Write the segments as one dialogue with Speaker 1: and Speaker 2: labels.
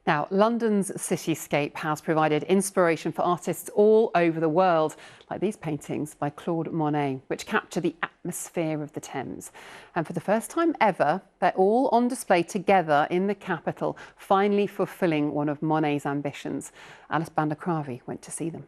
Speaker 1: Now, London's cityscape has provided inspiration for artists all over the world, like these paintings by Claude Monet, which capture the atmosphere of the Thames. And for the first time ever, they're all on display together in the capital, finally fulfilling one of Monet's ambitions. Alte went to see them.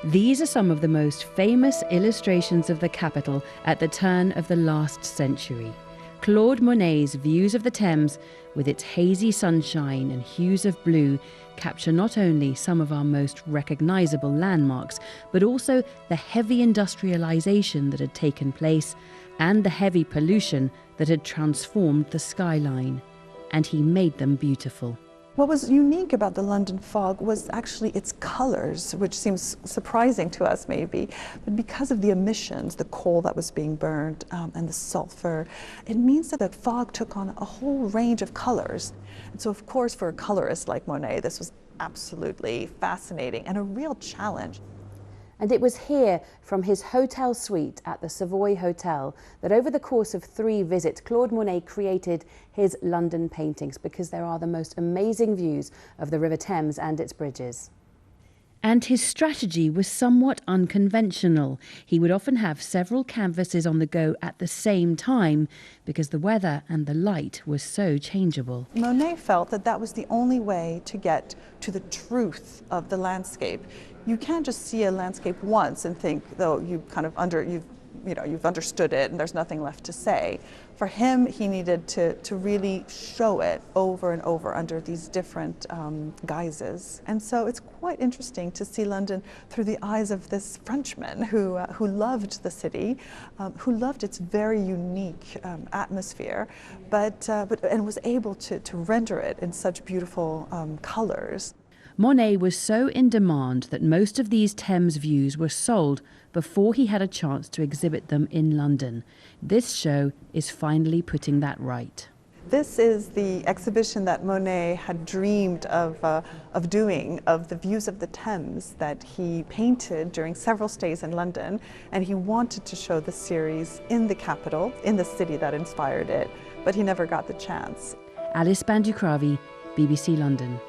Speaker 2: These are some of the most famous illustrations of the capital at the turn of the last century. Claude Monet's views of the Thames, with its hazy sunshine and hues of blue, capture not only some of our most recognisable landmarks, but also the heavy industrialisation that had taken place and the heavy pollution that had transformed the skyline. And he made them beautiful.
Speaker 3: What was unique about the London fog was actually its colors, which seems surprising to us maybe, but because of the emissions, the coal that was being burned and the sulfur, it means that the fog took on a whole range of colors. And so of course for a colorist like Monet, this was absolutely fascinating and a real challenge.
Speaker 4: And it was here, from his hotel suite at the Savoy Hotel, that over the course of 3 visits, Claude Monet created his London paintings, because there are the most amazing views of the River Thames and its bridges.
Speaker 2: And his strategy was somewhat unconventional. He would often have several canvases on the go at the same time, because the weather and the light was so changeable.
Speaker 3: Monet felt that that was the only way to get to the truth of the landscape. You can't just see a landscape once and think, though, you've understood it and there's nothing left to say. For him, he needed to really show it over and over under these different guises. And so it's quite interesting to see London through the eyes of this Frenchman who loved the city, who loved its very unique atmosphere, and was able to render it in such beautiful colors.
Speaker 2: Monet was so in demand that most of these Thames views were sold before he had a chance to exhibit them in London. This show is finally putting that right.
Speaker 3: This is the exhibition that Monet had dreamed of doing, of the views of the Thames that he painted during several stays in London, and he wanted to show the series in the capital, in the city that inspired it, but he never got the chance.
Speaker 2: Alice Bandukravi, BBC London.